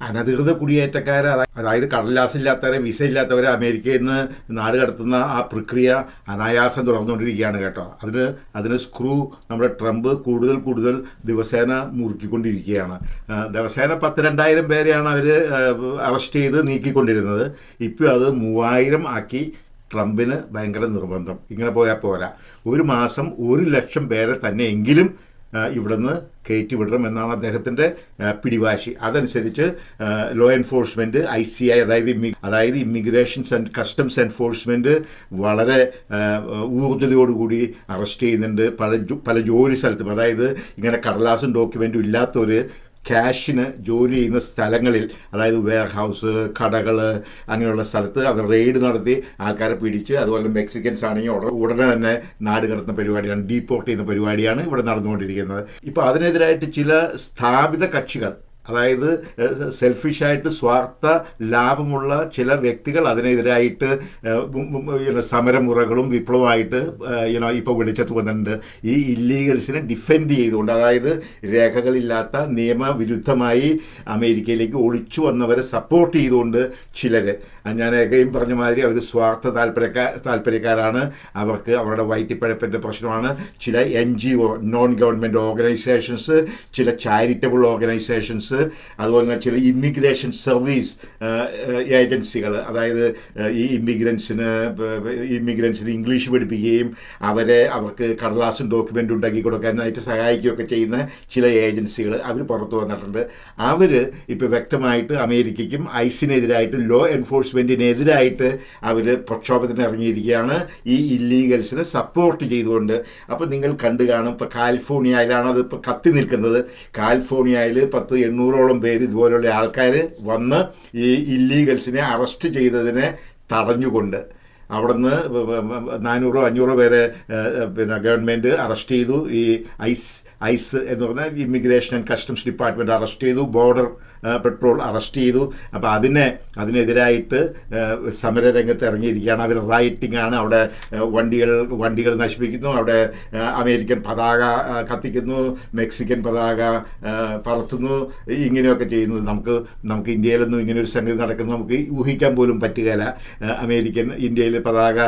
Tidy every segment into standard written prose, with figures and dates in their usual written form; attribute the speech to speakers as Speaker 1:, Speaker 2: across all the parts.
Speaker 1: അനധികൃത കുടിയേറ്റക്കാരെ, അതായത് കടലാസില്ലാത്തവരെ, വിസ ഇല്ലാത്തവരെ അമേരിക്കയിൽ നിന്ന് നാട് കടത്തുന്ന ആ പ്രക്രിയ അനായാസം തുടർന്നുകൊണ്ടിരിക്കുകയാണ് കേട്ടോ. അതിന് സ്ക്രൂ നമ്മുടെ ട്രംപ് കൂടുതൽ ദിവസേന മുറുക്കിക്കൊണ്ടിരിക്കുകയാണ്. ദിവസേന 10,000-2,000 പേരെയാണ് അവർ അറസ്റ്റ് ചെയ്ത് നീക്കിക്കൊണ്ടിരുന്നത്. ഇപ്പോൾ അത് 3,000 ആക്കി. ട്രംപിന് ഭയങ്കര നിർബന്ധം. ഇങ്ങനെ പോയാൽ പോരാ, ഒരു മാസം 1,00,000 പേരെ തന്നെ എങ്കിലും ഇവിടുന്ന് കയറ്റി വിടണം എന്നാണ് അദ്ദേഹത്തിൻ്റെ പിടിവാശി. അതനുസരിച്ച് ലോ എൻഫോഴ്സ്മെൻറ്റ് ICI, അതായത് ഇമിഗ്രേഷൻസ് ആൻഡ് കസ്റ്റംസ് എൻഫോഴ്സ്മെൻറ്റ് വളരെ ഊർജ്ജതയോടുകൂടി അറസ്റ്റ് ചെയ്യുന്നുണ്ട്. പല ജോലി സ്ഥലത്തും, അതായത് ഇങ്ങനെ കടലാസും ഡോക്യുമെൻറ്റും ഇല്ലാത്തൊരു ക്യാഷിന് ജോലി ചെയ്യുന്ന സ്ഥലങ്ങളിൽ, അതായത് വെയർ ഹൗസ്, കടകൾ, അങ്ങനെയുള്ള സ്ഥലത്ത് അവർ റെയ്ഡ് നടത്തി ആൾക്കാരെ പിടിച്ച്, അതുപോലെ മെക്സിക്കൻസ് ആണെങ്കിൽ ഉടനെ തന്നെ നാട് കടത്തുന്ന പരിപാടിയാണ്, ഡീപ്പോർട്ട് ചെയ്യുന്ന പരിപാടിയാണ് ഇവിടെ നടന്നുകൊണ്ടിരിക്കുന്നത്. ഇപ്പോൾ അതിനെതിരായിട്ട് ചില സ്ഥാപിത കക്ഷികൾ, അതായത് സെൽഫിഷായിട്ട് സ്വാർത്ഥ ലാഭമുള്ള ചില വ്യക്തികൾ അതിനെതിരായിട്ട് സമരമുറകളും വിപ്ലവമായിട്ട് ഇപ്പോൾ വെളിച്ചത്ത് വന്നിട്ടുണ്ട്. ഈ ഇല്ലീഗൽസിനെ ഡിഫെൻഡ് ചെയ്തുകൊണ്ട്, അതായത് രേഖകളില്ലാത്ത നിയമവിരുദ്ധമായി അമേരിക്കയിലേക്ക് ഒളിച്ചു വന്നവരെ സപ്പോർട്ട് ചെയ്തുകൊണ്ട് ചിലർ, ഞാൻ ഏകയും പറഞ്ഞ മാതിരി അവർ സ്വാർത്ഥ താല്പര്യക്കാരാണ്. അവർക്ക് അവരുടെ വയറ്റിപ്പഴപ്പിൻ്റെ പ്രശ്നമാണ്. ചില NGO, നോൺ ഗവൺമെൻറ് ഓർഗനൈസേഷൻസ്, ചില ചാരിറ്റബിൾ ഓർഗനൈസേഷൻസ്, അതുപോലെ തന്നെ ചില ഇമിഗ്രേഷൻ സർവീസ് ഏജൻസികൾ, അതായത് ഈ ഇമിഗ്രൻസിന് ഇംഗ്ലീഷ് പഠിപ്പിക്കുകയും അവർക്ക് കടലാസും ഡോക്യുമെൻ്റ് ഉണ്ടാക്കി കൊടുക്കാനായിട്ട് സഹായിക്കുകയൊക്കെ ചെയ്യുന്ന ചില ഏജൻസികൾ അവർ പുറത്തു വന്നിട്ടുണ്ട്. അവർ ഇപ്പോൾ വ്യക്തമായിട്ട് അമേരിക്കയ്ക്കും ഐസിനെതിരായിട്ടും ലോ എൻഫോഴ്സ്മെൻറ്റിനെതിരായിട്ട് അവർ പ്രക്ഷോഭത്തിന് ഇറങ്ങിയിരിക്കുകയാണ്, ഈ ഇല്ലീഗൽസിനെ സപ്പോർട്ട് ചെയ്തുകൊണ്ട്. അപ്പോൾ നിങ്ങൾ കണ്ടു കാണും, ഇപ്പോൾ കാലിഫോർണിയയിലാണ് അത് ഇപ്പോൾ കത്തി നിൽക്കുന്നത്. കാലിഫോർണിയയിൽ 800-ഓളം പേര് ഇതുപോലുള്ള ആൾക്കാർ വന്ന് ഈ ഇല്ലീഗൽസിനെ അറസ്റ്റ് ചെയ്തതിനെ തടഞ്ഞുകൊണ്ട് അവിടുന്ന് 400-500 പേരെ ഗവൺമെൻറ് അറസ്റ്റ് ചെയ്തു. ഈ ഐസ് എന്ന് പറഞ്ഞാൽ immigration and customs department arrest ചെയ്തു. ബോർഡർ പെട്രോൾ അറസ്റ്റ് ചെയ്തു. അപ്പോൾ അതിനെതിരായിട്ട് സമരരംഗത്ത് ഇറങ്ങിയിരിക്കുകയാണ്. അവർ റൈറ്റിംഗ് ആണ്. അവിടെ വണ്ടികൾ നശിപ്പിക്കുന്നു, അവിടെ അമേരിക്കൻ പതാക കത്തിക്കുന്നു, മെക്സിക്കൻ പതാക പറത്തുന്നു, ഇങ്ങനെയൊക്കെ ചെയ്യുന്നത് നമുക്ക് ഇന്ത്യയിലൊന്നും ഇങ്ങനെ ഒരു സംഗതി നടക്കുന്നത് നമുക്ക് ഊഹിക്കാൻ പോലും പറ്റുകയില്ല. ഇന്ത്യയിൽ പതാക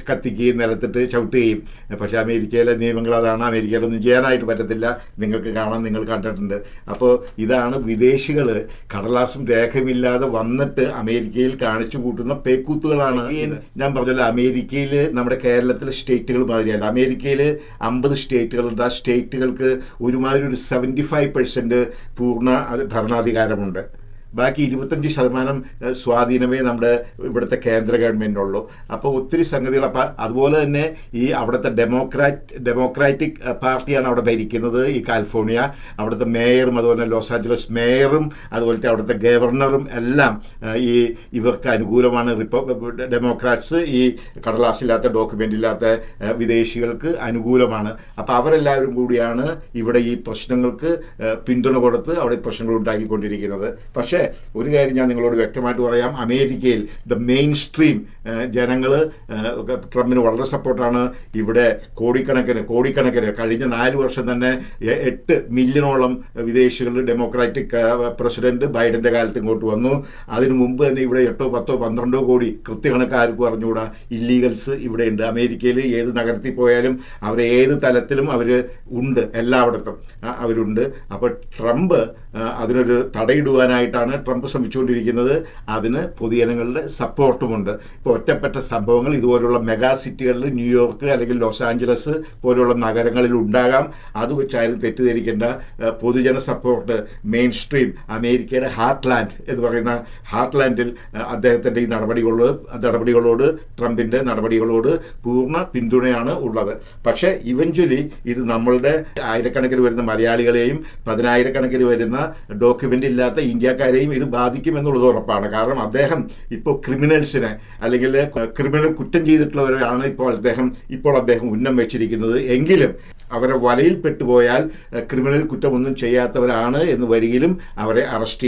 Speaker 1: കത്തിക്കുകയും നിലത്തിട്ട് ചവിട്ടുകയും. പക്ഷേ അമേരിക്കയിലെ നിയമങ്ങൾ അതാണ്. അമേരിക്കയിലൊന്നും ചെയ്യാനായിട്ട് പറ്റത്തില്ല. നിങ്ങൾക്ക് കാണാം, നിങ്ങൾ കണ്ടിട്ടുണ്ട്. അപ്പോൾ ഇതാണ് വിദേശികൾ കടലാസും രേഖയുമില്ലാതെ വന്നിട്ട് അമേരിക്കയിൽ കാണിച്ചു കൂട്ടുന്ന പേക്കൂത്തുകളാണ്. ഞാൻ പറഞ്ഞല്ലോ, അമേരിക്കയിൽ നമ്മുടെ കേരളത്തിലെ സ്റ്റേറ്റുകൾ മാതിരിയല്ല. അമേരിക്കയിൽ 50 സ്റ്റേറ്റുകളുണ്ട്. ആ സ്റ്റേറ്റുകൾക്ക് ഒരുമാതിരി ഒരു 75% പൂർണ്ണ ഭരണാധികാരമുണ്ട്. ബാക്കി 25% സ്വാധീനമേ നമ്മുടെ ഇവിടുത്തെ കേന്ദ്ര ഗവൺമെൻറ്റുള്ളൂ. അപ്പോൾ ഒത്തിരി സംഗതികൾ. അപ്പം അതുപോലെ തന്നെ ഈ അവിടുത്തെ ഡെമോക്രാറ്റിക് പാർട്ടിയാണ് അവിടെ ഭരിക്കുന്നത്, ഈ കാലിഫോർണിയ. അവിടുത്തെ മേയറും അതുപോലെ ലോസ് ആഞ്ചലസ് മേയറും അതുപോലത്തെ അവിടുത്തെ ഗവർണറും എല്ലാം ഇവർക്ക് അനുകൂലമാണ്. ഡെമോക്രാറ്റ്സ് ഈ കടലാസില്ലാത്ത ഡോക്യുമെൻ്റ് ഇല്ലാത്ത വിദേശികൾക്ക് അനുകൂലമാണ്. അപ്പോൾ അവരെല്ലാവരും കൂടിയാണ് ഇവിടെ ഈ പ്രശ്നങ്ങൾക്ക് പിന്തുണ കൊടുത്ത് അവിടെ പ്രശ്നങ്ങൾ ഉണ്ടാക്കിക്കൊണ്ടിരിക്കുന്നത്. പക്ഷേ ഒരു കാര്യം ഞാൻ നിങ്ങളോട് വ്യക്തമായിട്ട് പറയാം, അമേരിക്കയിൽ മെയിൻ സ്ട്രീം ജനങ്ങൾ ട്രംപിന് വളരെ സപ്പോർട്ടാണ്. ഇവിടെ കോടിക്കണക്കിന് കഴിഞ്ഞ 4 വർഷം തന്നെ 8 മില്യണോളം വിദേശികൾ ഡെമോക്രാറ്റിക് പ്രസിഡന്റ് ബൈഡന്റെ കാലത്ത് ഇങ്ങോട്ട് വന്നു. അതിനു മുമ്പ് തന്നെ ഇവിടെ 8, 10, 12 കോടി കൃത്യകണക്കാർക്കും അറിഞ്ഞുകൂടാ ഇല്ലീഗൽസ് ഇവിടെ ഉണ്ട്. അമേരിക്കയിൽ ഏത് നഗരത്തിൽ പോയാലും അവർ ഏത് തലത്തിലും അവർ ഉണ്ട്, എല്ലായിടത്തും അവരുണ്ട്. അപ്പോൾ ട്രംപ് അതിനൊരു തടയിടുവാനായിട്ടാണ് ട്രംപ് ശ്രമിച്ചുകൊണ്ടിരിക്കുന്നത്. അതിന് പൊതുജനങ്ങളുടെ സപ്പോർട്ടുമുണ്ട്. ഇപ്പോൾ ഒറ്റപ്പെട്ട സംഭവങ്ങൾ ഇതുപോലുള്ള മെഗാ സിറ്റികളിൽ, ന്യൂയോർക്ക് അല്ലെങ്കിൽ ലോസ് ആഞ്ചലസ് പോലുള്ള നഗരങ്ങളിൽ ഉണ്ടാകാം. അത് വെച്ചായാലും തെറ്റിദ്ധരിക്കേണ്ട. പൊതുജന സപ്പോർട്ട് മെയിൻ സ്ട്രീം അമേരിക്കയുടെ ഹാർട്ട്ലാൻഡ് എന്ന് പറയുന്ന ഹാർട്ട്ലാൻഡിൽ അദ്ദേഹത്തിൻ്റെ ഈ നടപടികളോട് ട്രംപിൻ്റെ നടപടികളോട് പൂർണ്ണ പിന്തുണയാണ് ഉള്ളത്. പക്ഷേ ഇവഞ്ച്വലി ഇത് നമ്മളുടെ ആയിരക്കണക്കിന് വരുന്ന മലയാളികളെയും 10,000-കണക്കിന് വരുന്ന ഡോക്യുമെൻ്റ് ഇല്ലാത്ത ഇന്ത്യക്കാരെയും ഇത് ബാധിക്കുമെന്നുള്ളത് ഉറപ്പാണ്. കാരണം അദ്ദേഹം ഇപ്പോൾ ക്രിമിനൽസിനെ അല്ലെങ്കിൽ ക്രിമിനൽ കുറ്റം ചെയ്തിട്ടുള്ളവരാണ് ഇപ്പോൾ അദ്ദേഹം ഉന്നം വെച്ചിരിക്കുന്നത്. എങ്കിലും അവരെ വലയിൽ പെട്ടുപോയാൽ ക്രിമിനൽ കുറ്റമൊന്നും ചെയ്യാത്തവരാണ് എന്ന് വരികിലും അവരെ അറസ്റ്റ്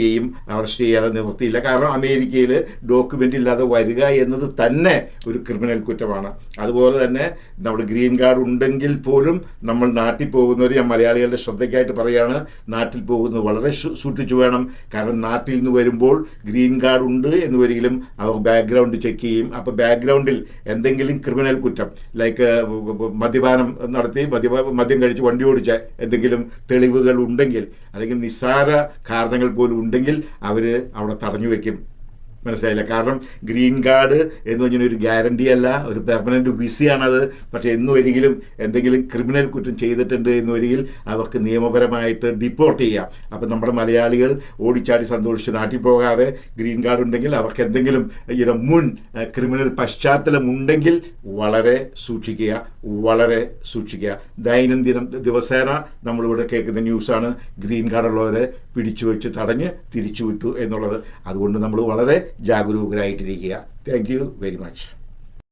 Speaker 1: ചെയ്യാതെ നിവൃത്തിയില്ല. കാരണം അമേരിക്കയിൽ ഡോക്യുമെൻ്റ് ഇല്ലാതെ വരിക എന്നത് തന്നെ ഒരു ക്രിമിനൽ കുറ്റമാണ്. അതുപോലെ തന്നെ നമ്മൾ ഗ്രീൻ കാർഡ് ഉണ്ടെങ്കിൽ പോലും നമ്മൾ നാട്ടിൽ പോകുന്നവർ, ഞാൻ മലയാളികളുടെ ശ്രദ്ധയ്ക്കായിട്ട് പറയുകയാണ്, നാട്ടിൽ പോകുന്നത് വളരെ സൂക്ഷിച്ചു വേണം. കാരണം നാട്ടിൽ നിന്ന് വരുമ്പോൾ ഗ്രീൻ കാർഡ് ഉണ്ട് എന്ന് വരികിലും അവർ ബാക്ക്ഗ്രൗണ്ട് ചെക്ക് ചെയ്യും. അപ്പോൾ ബാക്ക്ഗ്രൗണ്ടിൽ എന്തെങ്കിലും ക്രിമിനൽ കുറ്റം ലൈക്ക് മദ്യപാനം നടത്തി മദ്യം കഴിച്ച് വണ്ടി ഓടിച്ച എന്തെങ്കിലും തെളിവുകൾ ഉണ്ടെങ്കിൽ അല്ലെങ്കിൽ നിസ്സാര കാരണങ്ങൾ പോലും ഉണ്ടെങ്കിൽ അവർ അവിടെ തടഞ്ഞു വയ്ക്കും. മനസ്സിലായില്ല. കാരണം ഗ്രീൻ കാർഡ് എന്ന് പറഞ്ഞാൽ ഒരു ഗ്യാരണ്ടി അല്ല, ഒരു പെർമനൻറ്റ് വിസയാണത്. പക്ഷേ എന്നൊരിക്കലും എന്തെങ്കിലും ക്രിമിനൽ കുറ്റം ചെയ്തിട്ടുണ്ട് എന്നൊരിക്കൽ അവർക്ക് നിയമപരമായിട്ട് ഡിപ്പോർട്ട് ചെയ്യാം. അപ്പം നമ്മുടെ മലയാളികൾ ഓടിച്ചാടി സന്തോഷിച്ച് നാട്ടിൽ പോകാതെ ഗ്രീൻ കാർഡ് ഉണ്ടെങ്കിൽ അവർക്ക് എന്തെങ്കിലും മുൻ ക്രിമിനൽ പശ്ചാത്തലം ഉണ്ടെങ്കിൽ വളരെ സൂക്ഷിക്കുക, വളരെ സൂക്ഷിക്കുക. ദൈനംദിനം ദിവസേന നമ്മളിവിടെ കേൾക്കുന്ന ന്യൂസാണ് ഗ്രീൻ കാർഡുള്ളവരെ പിടിച്ചു വെച്ച് തടഞ്ഞ് തിരിച്ചു വിട്ടു എന്നുള്ളത്. അതുകൊണ്ട് നമ്മൾ വളരെ ജാഗരൂകരായിട്ടിരിക്കുക. Thank you very much.